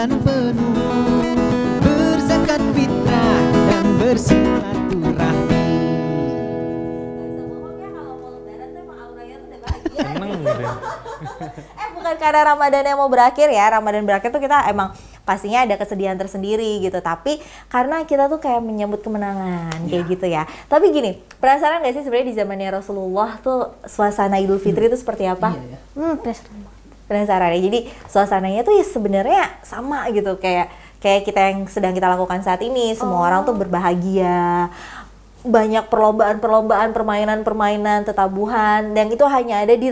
iman penuh, berzakat fitrah dan bersilaturahmi. Seneng gitu ya. Bukan karena Ramadan yang mau berakhir ya. Ramadan berakhir tuh kita emang pastinya ada kesedihan tersendiri gitu. Tapi karena kita tuh kayak menyambut kemenangan kayak gitu ya. Tapi gini, penasaran gak sih sebenarnya di zamannya Rasulullah tuh suasana Idul Fitri itu seperti apa? Penasaran ya. Jadi suasananya tuh ya sebenarnya sama gitu kayak kita yang sedang kita lakukan saat ini. Semua orang tuh berbahagia. Banyak perlombaan, permainan, tetabuhan, dan itu hanya ada di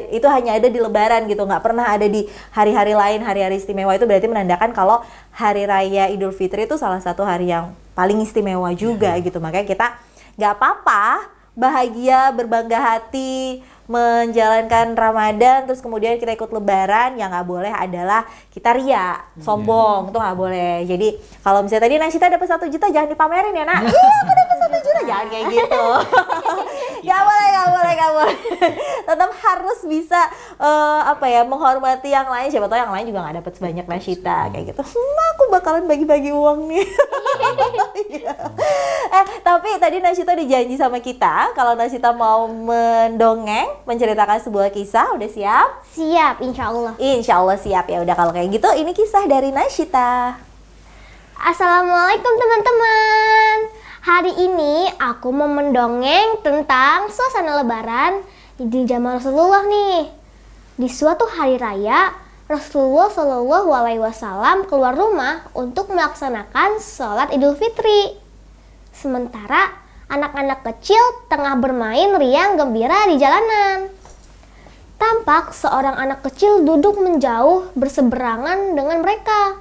itu hanya ada di Lebaran gitu, nggak pernah ada di hari-hari lain, hari-hari istimewa. Itu berarti menandakan kalau hari raya Idul Fitri itu salah satu hari yang paling istimewa juga gitu. Makanya kita nggak apa-apa bahagia, berbangga hati menjalankan Ramadan, terus kemudian kita ikut Lebaran. Yang nggak boleh adalah kita ria, sombong, itu nggak boleh. Jadi kalau misalnya tadi Nasyita dapat 1 juta jangan dipamerin ya nak. Iya aku dapat 1 juta, jangan kayak gitu. Gak boleh. Tetap harus bisa menghormati yang lain. Siapa tahu yang lain juga nggak dapat sebanyak Nasyita kayak gitu. Aku bakalan bagi-bagi uang nih. Tapi tadi Nasyita udah janji sama kita kalau Nasyita mau mendongeng, menceritakan sebuah kisah. Udah siap? Siap, insya Allah. Insya Allah siap. Ya udah kalau kayak gitu, ini kisah dari Nasyita. Assalamualaikum teman-teman. Hari ini aku mau mendongeng tentang suasana Lebaran di zaman Rasulullah nih. Di suatu hari raya, Rasulullah Shallallahu Alaihi Wasallam keluar rumah untuk melaksanakan sholat Idul Fitri. Sementara anak-anak kecil tengah bermain riang gembira di jalanan. Tampak seorang anak kecil duduk menjauh berseberangan dengan mereka.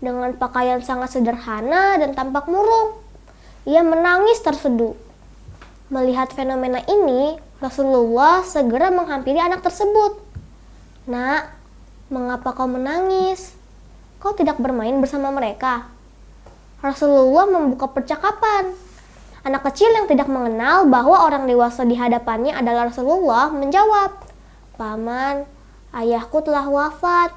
Dengan pakaian sangat sederhana dan tampak murung. Ia menangis terseduh. Melihat fenomena ini, Rasulullah segera menghampiri anak tersebut. Nak, mengapa kau menangis? Kau tidak bermain bersama mereka? Rasulullah membuka percakapan. Anak kecil yang tidak mengenal bahwa orang dewasa di hadapannya adalah Rasulullah menjawab, "Paman, ayahku telah wafat."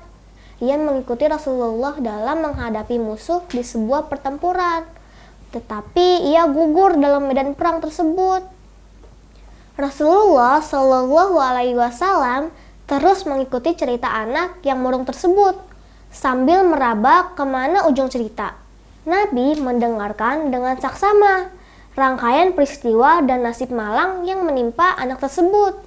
Ia mengikuti Rasulullah dalam menghadapi musuh di sebuah pertempuran. Tetapi ia gugur dalam medan perang tersebut. Rasulullah Shallallahu Alaihi Wasallam terus mengikuti cerita anak yang murung tersebut sambil meraba kemana ujung cerita. Nabi mendengarkan dengan saksama rangkaian peristiwa dan nasib malang yang menimpa anak tersebut.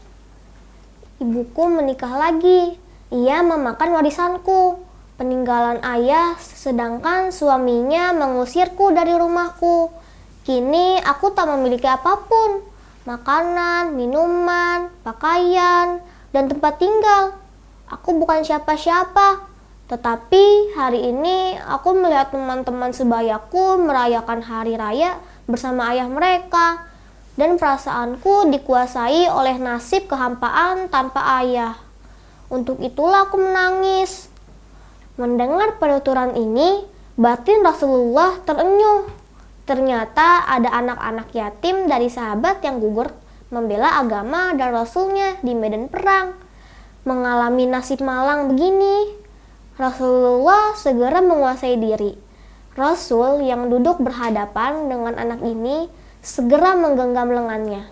Ibuku menikah lagi, ia memakan warisanku, peninggalan ayah, sedangkan suaminya mengusirku dari rumahku. Kini aku tak memiliki apapun, makanan, minuman, pakaian, dan tempat tinggal. Aku bukan siapa-siapa, tetapi hari ini aku melihat teman-teman sebayaku merayakan hari raya bersama ayah mereka, dan perasaanku dikuasai oleh nasib kehampaan tanpa ayah. Untuk itulah aku menangis. Mendengar penuturan ini, batin Rasulullah terenyuh. Ternyata ada anak-anak yatim dari sahabat yang gugur membela agama dan Rasulnya di medan perang. Mengalami nasib malang begini, Rasulullah segera menguasai diri. Rasul yang duduk berhadapan dengan anak ini segera menggenggam lengannya.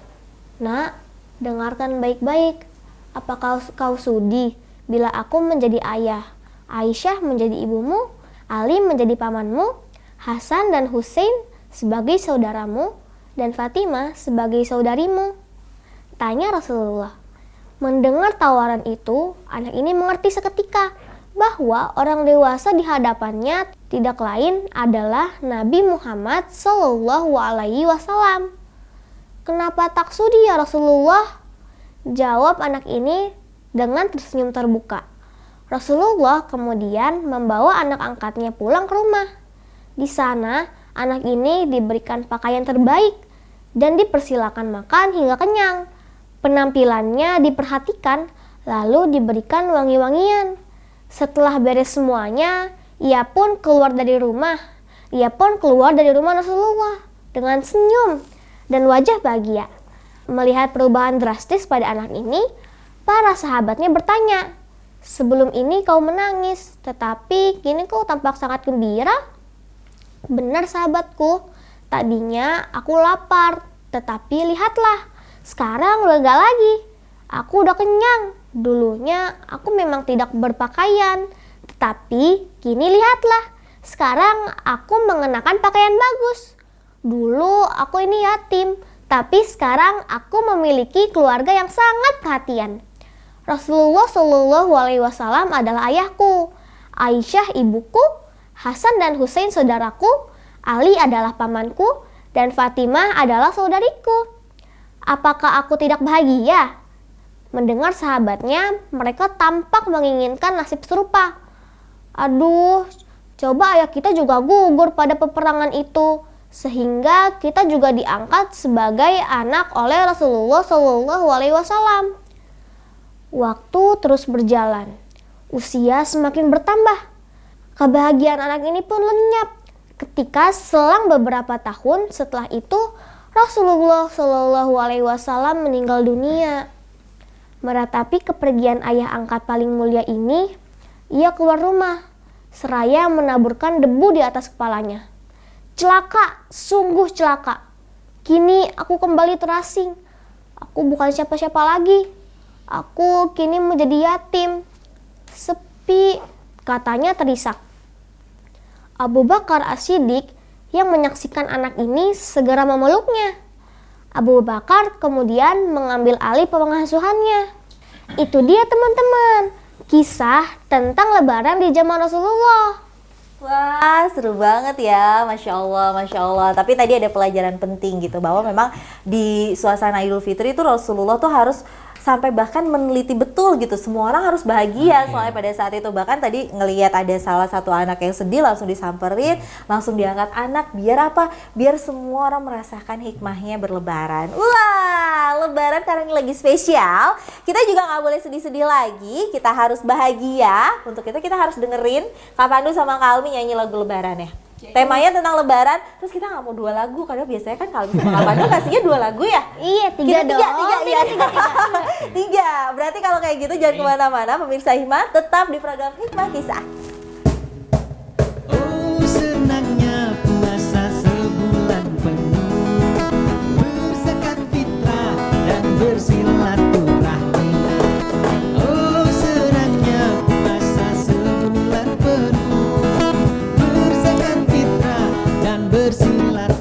Nak, dengarkan baik-baik. Apakah kau sudi bila aku menjadi ayah, Aisyah menjadi ibumu, Ali menjadi pamanmu, Hasan dan Hussein sebagai saudaramu, dan Fatimah sebagai saudarimu? Tanya Rasulullah. Mendengar tawaran itu, anak ini mengerti seketika bahwa orang dewasa di hadapannya tidak lain adalah Nabi Muhammad Sallallahu Alaihi Wasallam. Kenapa tak sudi ya Rasulullah? Jawab anak ini dengan tersenyum terbuka. Rasulullah kemudian membawa anak angkatnya pulang ke rumah. Di sana, anak ini diberikan pakaian terbaik dan dipersilakan makan hingga kenyang. Penampilannya diperhatikan, lalu diberikan wangi-wangian. Setelah beres semuanya, ia pun keluar dari rumah. Rasulullah dengan senyum dan wajah bahagia. Melihat perubahan drastis pada anak ini, para sahabatnya bertanya, Sebelum ini kau menangis, tetapi kini kau tampak sangat gembira. Benar sahabatku, tadinya aku lapar, tetapi lihatlah, sekarang udah gak lagi. Aku udah kenyang. Dulunya aku memang tidak berpakaian, tetapi kini lihatlah, sekarang aku mengenakan pakaian bagus. Dulu aku ini yatim, tapi sekarang aku memiliki keluarga yang sangat perhatian. Rasulullah Shallallahu Alaihi Wasallam adalah ayahku, Aisyah ibuku, Hasan dan Husain saudaraku, Ali adalah pamanku, dan Fatimah adalah saudariku. Apakah aku tidak bahagia? Mendengar sahabatnya, mereka tampak menginginkan nasib serupa. Aduh, coba ayah kita juga gugur pada peperangan itu, sehingga kita juga diangkat sebagai anak oleh Rasulullah Shallallahu Alaihi Wasallam. Waktu terus berjalan, usia semakin bertambah. Kebahagiaan anak ini pun lenyap ketika selang beberapa tahun setelah itu Rasulullah Shallallahu Alaihi Wasallam meninggal dunia. Meratapi kepergian ayah angkat paling mulia ini, ia keluar rumah seraya menaburkan debu di atas kepalanya. Celaka, sungguh celaka. Kini aku kembali terasing. Aku bukan siapa-siapa lagi. Aku kini menjadi yatim. Sepi, katanya terisak. Abu Bakar As-Siddiq yang menyaksikan anak ini segera memeluknya. Abu Bakar kemudian mengambil alih pengasuhannya. Itu dia teman-teman, kisah tentang lebaran di zaman Rasulullah. Wah, seru banget ya, Masya Allah, Masya Allah. Tapi tadi ada pelajaran penting gitu, bahwa memang di suasana Idul Fitri itu Rasulullah tuh harus sampai bahkan meneliti betul gitu, semua orang harus bahagia soalnya pada saat itu. Bahkan tadi ngelihat ada salah satu anak yang sedih, langsung disamperin, langsung diangkat anak. Biar apa? Biar semua orang merasakan hikmahnya berlebaran. Wah, lebaran karena ini lagi spesial, kita juga nggak boleh sedih-sedih lagi, kita harus bahagia. Untuk itu kita harus dengerin Kak Pandu sama Kak Almi nyanyi lagu lebaran ya. Temanya tentang lebaran, terus kita nggak mau 2 lagu, karena biasanya kan kalau sama Kak Pandu kasihnya 2 lagu ya. Iya, 3 dong. Tiga. Berarti kalau kayak gitu jangan kemana-mana, pemirsa Hikmah, tetap di program Hikmah Kisah. Oh, senangnya puasa sebulan penuh, berzakat fitrah dan bersilaturahmi. Oh, senangnya puasa sebulan penuh, berzakat fitrah dan bersilaturahmi.